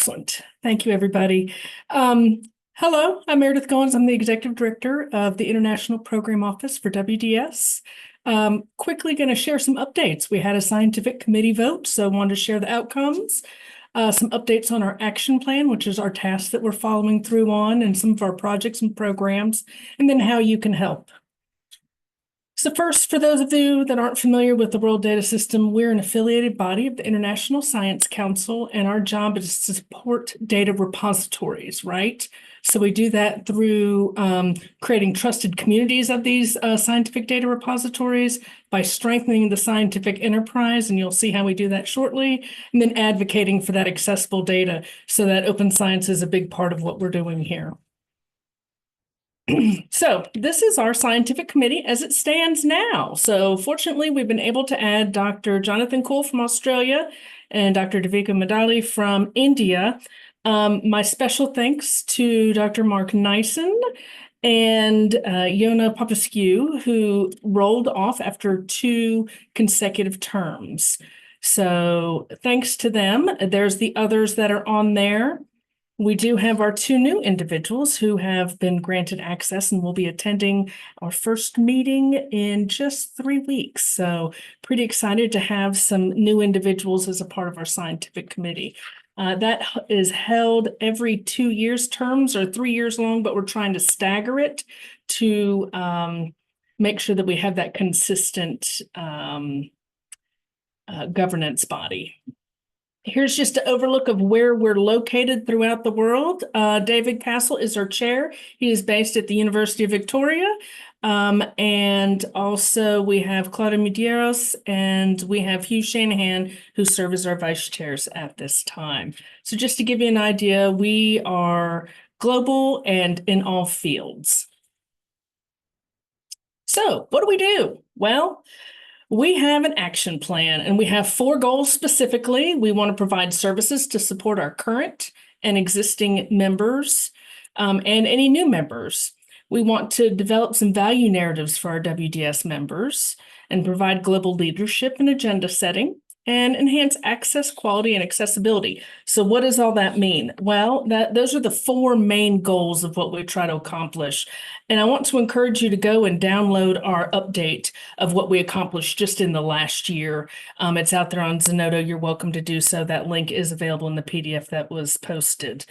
Excellent. Thank you, everybody. Hello, I'm Meredith Goins. I'm the Executive Director of the International Program Office for WDS. Quickly going to share some updates. We had a scientific committee vote, so I wanted to share the outcomes. Some updates on our action plan, which is our tasks that we're following through on, and some of our projects and programs, and then how you can help. So first, for those of you that aren't familiar with the World Data System, we're an affiliated body of the International Science Council, and our job is to support data repositories, right? So we do that through creating trusted communities of these scientific data repositories, by strengthening the scientific enterprise, and you'll see how we do that shortly, and then advocating for that accessible data so that open science is a big part of what we're doing here. So this is our scientific committee as it stands now. So fortunately, we've been able to add Dr. Jonathan Cole from Australia and Dr. Devika Madali from India. My special thanks to Dr. Mark Nyssen and Yona Popescu, who rolled off after 2 consecutive terms. So thanks to them. There's the others that are on there. We do have our 2 new individuals who have been granted access and will be attending our first meeting in just 3 weeks. So pretty excited to have some new individuals as a part of our scientific committee. That is held every 2 years terms or 3 years long, but we're trying to stagger it to make sure that we have that consistent governance body. Here's just an overlook of where we're located throughout the world. David Castle is our chair. He is based at the University of Victoria. And also we have Claudia Medeiros and we have Hugh Shanahan, who serve as our vice chairs at this time. So just to give you an idea, we are global and in all fields. So what do we do? Well, we have an action plan and we have 4 goals specifically. We want to provide services to support our current and existing members and any new members. We want to develop some value narratives for our WDS members and provide global leadership and agenda setting and enhance access, quality, and accessibility. So what does all that mean? Well, those are the 4 main goals of what we try to accomplish. And I want to encourage you to go and download our update of what we accomplished just in the last year. It's out there on Zenodo. You're welcome to do so. That link is available in the PDF that was posted.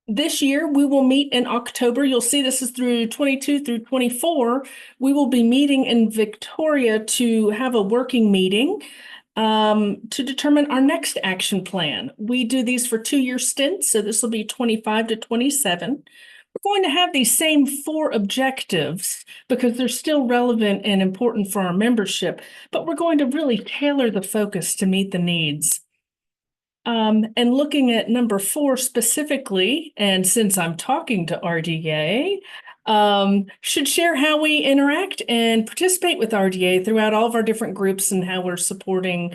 This year, we will meet in October. You'll see this is through 22 through 24. We will be meeting in Victoria to have a working meeting to determine our next action plan. We do these for 2-year stints, so this will be 25 to 27. We're going to have these same 4 objectives because they're still relevant and important for our membership, but we're going to really tailor the focus to meet the needs. And looking at number 4 specifically, and since I'm talking to RDA, should share how we interact and participate with RDA throughout all of our different groups and how we're supporting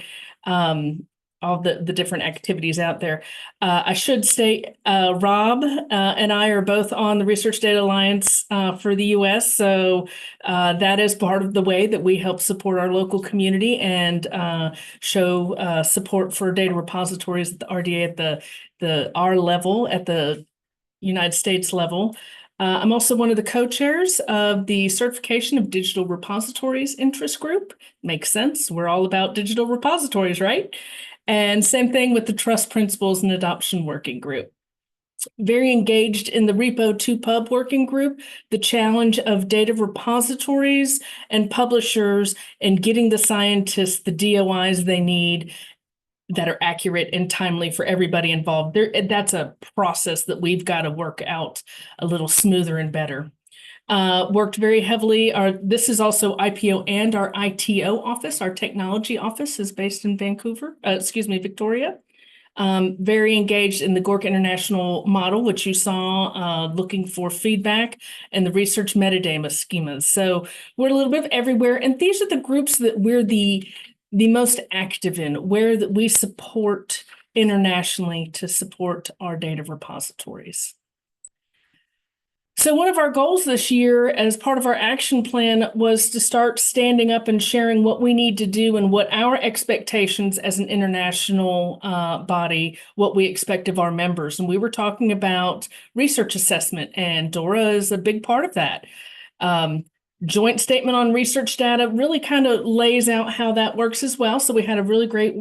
all the different activities out there. I should say Rob and I are both on the Research Data Alliance for the US. So that is part of the way that we help support our local community and show support for data repositories at the RDA at the R level, at the United States level. I'm also one of the co-chairs of the Certification of Digital Repositories Interest Group. Makes sense. We're all about digital repositories, right? And same thing with the Trust Principles and Adoption Working Group. Very engaged in the Repo2Pub Working Group, the challenge of data repositories and publishers and getting the scientists the DOIs they need that are accurate and timely for everybody involved. That's a process that we've got to work out a little smoother and better. Worked very heavily. This is also IPO and our ITO office. Our technology office is based in Victoria. Very engaged in the GORC International model, which you saw looking for feedback, and the research metadata schemas. So we're a little bit everywhere. And these are the groups that we're the most active in, where that we support internationally to support our data repositories. So one of our goals this year as part of our action plan was to start standing up and sharing what we need to do and what our expectations as an international body, what we expect of our members. And we were talking about research assessment, and Dora is a big part of that. Joint statement on research data really kind of lays out how that works as well. So we had a really great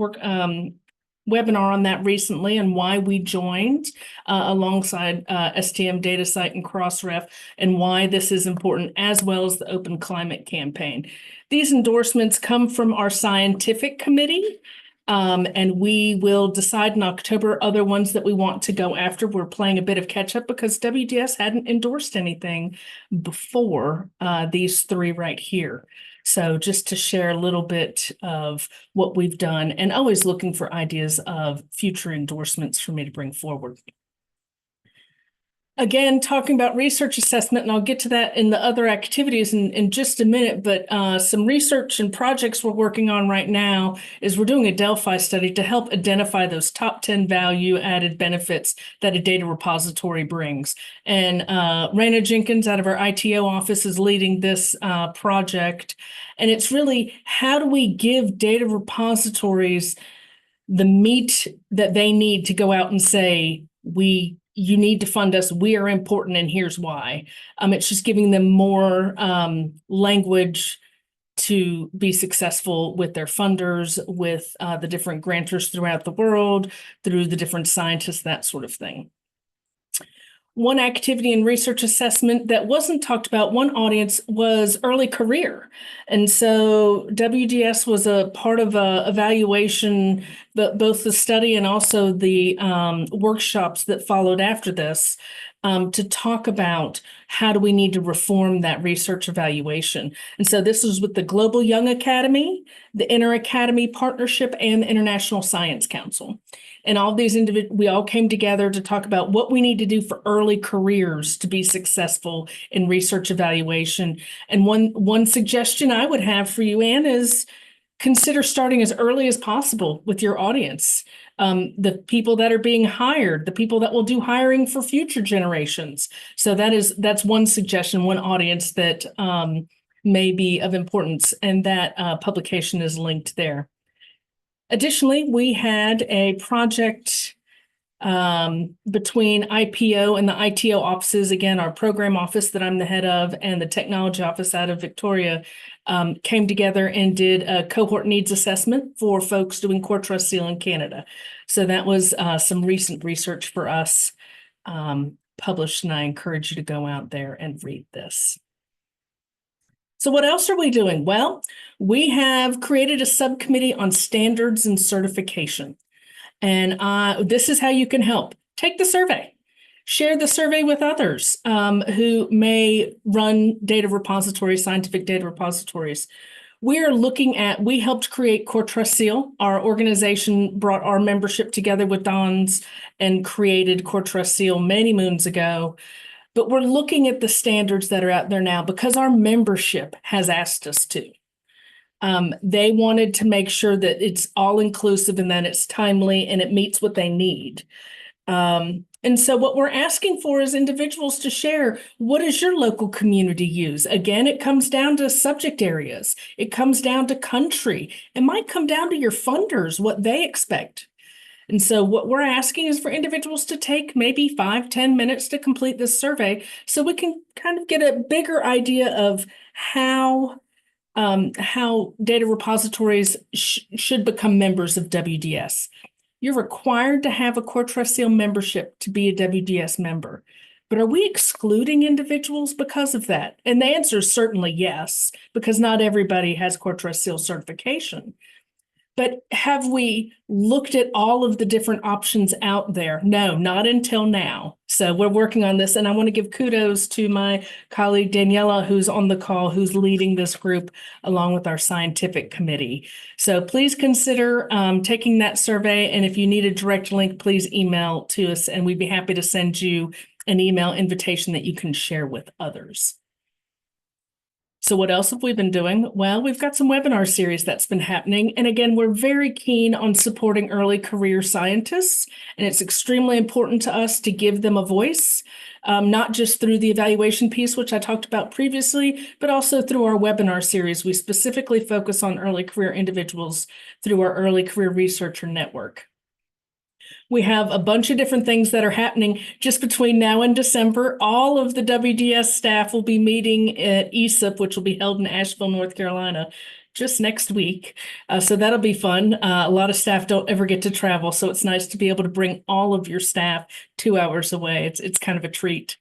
webinar on that recently and why we joined alongside STM DataCite and Crossref and why this is important, as well as the Open Climate Campaign. These endorsements come from our scientific committee, and we will decide in October other ones that we want to go after. We're playing a bit of catch up because WDS hadn't endorsed anything before these three right here. So just to share a little bit of what we've done and always looking for ideas of future endorsements for me to bring forward. Again, talking about research assessment, and I'll get to that in the other activities in just a minute, but some research and projects we're working on right now is we're doing a Delphi study to help identify those top 10 value-added benefits that a data repository brings. And Raina Jenkins out of our ITO office is leading this project. And it's really, how do we give data repositories the meat that they need to go out and say, you need to fund us, we are important, and here's why. It's just giving them more language to be successful with their funders, with the different grantors throughout the world, through the different scientists, that sort of thing. One activity in research assessment that wasn't talked about, one audience, was early career. And so WDS was a part of a evaluation, but both the study and also the workshops that followed after this to talk about how do we need to reform that research evaluation. And so this was with the Global Young Academy, the Inter-Academy Partnership, and the International Science Council. And all these we all came together to talk about what we need to do for early careers to be successful in research evaluation. And one suggestion I would have for you, Anne, is consider starting as early as possible with your audience. The people that are being hired, the people that will do hiring for future generations. So that's one suggestion, one audience that may be of importance, and that publication is linked there. Additionally, we had a project between IPO and the ITO offices. Again, our program office that I'm the head of and the technology office out of Victoria came together and did a cohort needs assessment for folks doing core trust seal in Canada. So that was some recent research for us published, and I encourage you to go out there and read this. So what else are we doing? Well, we have created a subcommittee on standards and certification. And this is how you can help. Take the survey. Share the survey with others who may run data repositories, scientific data repositories. We helped create Core Trust Seal. Our organization brought our membership together with Don's and created Core Trust Seal many moons ago. But we're looking at the standards that are out there now because our membership has asked us to. They wanted to make sure that it's all inclusive and that it's timely and it meets what they need. And so what we're asking for is individuals to share, what does your local community use? Again, it comes down to subject areas. It comes down to country. It might come down to your funders, what they expect. And so what we're asking is for individuals to take maybe 5-10 minutes to complete this survey so we can kind of get a bigger idea of how data repositories should become members of WDS. You're required to have a Core Trust Seal membership to be a WDS member. But are we excluding individuals because of that? And the answer is certainly yes, because not everybody has Core Trust Seal certification. But have we looked at all of the different options out there? No, not until now. So we're working on this, and I want to give kudos to my colleague Daniela, who's on the call, who's leading this group along with our scientific committee. So please consider taking that survey, and if you need a direct link, please email to us, and we'd be happy to send you an email invitation that you can share with others. So what else have we been doing? Well, we've got some webinar series that's been happening. And again, we're very keen on supporting early career scientists. And it's extremely important to us to give them a voice, not just through the evaluation piece, which I talked about previously, but also through our webinar series. We specifically focus on early career individuals through our Early Career Researcher Network. We have a bunch of different things that are happening just between now and December. All of the WDS staff will be meeting at ESIP, which will be held in Asheville, North Carolina, just next week. So that'll be fun. A lot of staff don't ever get to travel, so it's nice to be able to bring all of your staff 2 hours away. It's kind of a treat.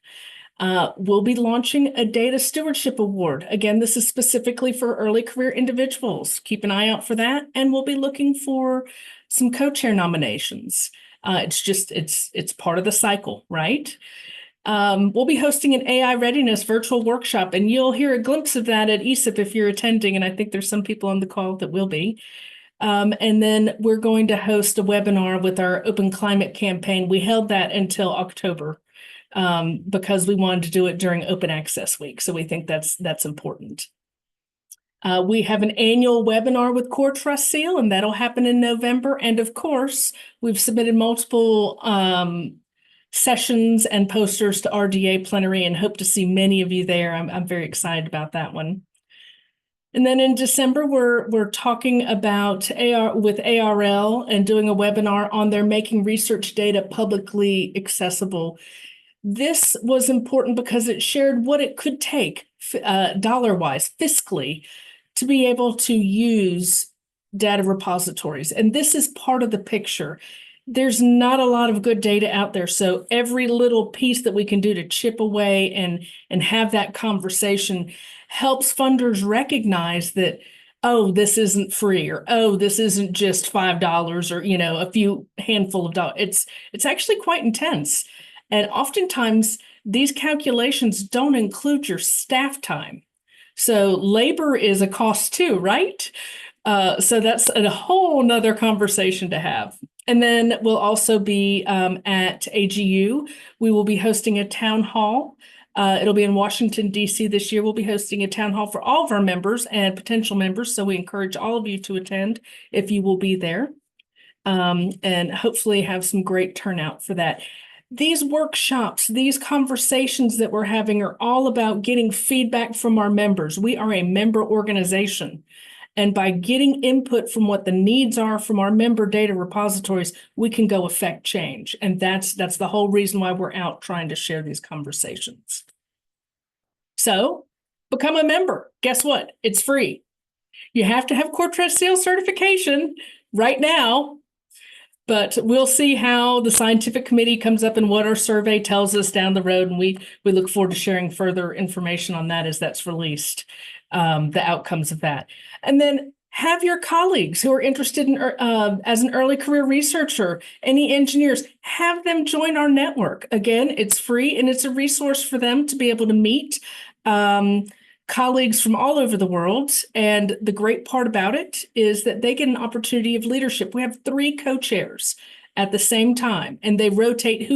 We'll be launching a Data Stewardship Award. Again, this is specifically for early career individuals. Keep an eye out for that, and we'll be looking for some co-chair nominations. It's part of the cycle, right? We'll be hosting an AI readiness virtual workshop, and you'll hear a glimpse of that at ESIP if you're attending, and I think there's some people on the call that will be. And then we're going to host a webinar with our Open Climate campaign. We held that until October because we wanted to do it during Open Access Week, so we think that's important. We have an annual webinar with Core Trust Seal, and that'll happen in November. And of course, we've submitted multiple sessions and posters to RDA Plenary and hope to see many of you there. I'm very excited about that one. And then in December, we're talking about with ARL and doing a webinar on their making research data publicly accessible. This was important because it shared what it could take dollar-wise, fiscally, to be able to use data repositories. And this is part of the picture. There's not a lot of good data out there. So every little piece that we can do to chip away and have that conversation helps funders recognize that, oh, this isn't free, or, oh, this isn't just $5 or, a few handful of dollars. It's actually quite intense. And oftentimes these calculations don't include your staff time. So labor is a cost too, right? So that's a whole nother conversation to have. And then we'll also be at AGU. We will be hosting a town hall. It'll be in Washington, D.C. this year. We'll be hosting a town hall for all of our members and potential members. So we encourage all of you to attend if you will be there, and hopefully have some great turnout for that. These workshops, these conversations that we're having are all about getting feedback from our members. We are a member organization. And by getting input from what the needs are from our member data repositories, we can go affect change. And that's the whole reason why we're out trying to share these conversations. So become a member. Guess what? It's free. You have to have Core Trust Seal certification right now. But we'll see how the scientific committee comes up and what our survey tells us down the road. And we look forward to sharing further information on that as that's released, the outcomes of that. And then have your colleagues who are interested in as an early career researcher, any engineers, have them join our network. Again, it's free and it's a resource for them to be able to meet colleagues from all over the world. And the great part about it is that they get an opportunity of leadership. We have 3 co-chairs at the same time, and they rotate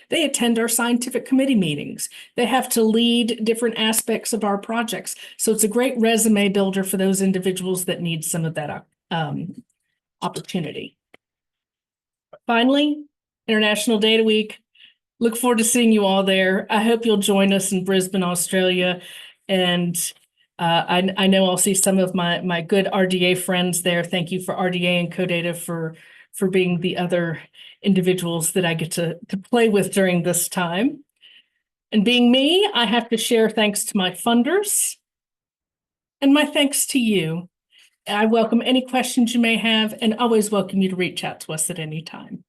they attend our scientific committee meetings. They have to lead different aspects of our projects. So it's a great resume builder for those individuals that need some of that opportunity. Finally, International Data Week. Look forward to seeing you all there. I hope you'll join us in Brisbane, Australia. And I know I'll see some of my good RDA friends there. Thank you for RDA and CoData for being the other individuals that I get to play with during this time. And being me, I have to share thanks to my funders and my thanks to you. I welcome any questions you may have and always welcome you to reach out to us at any time.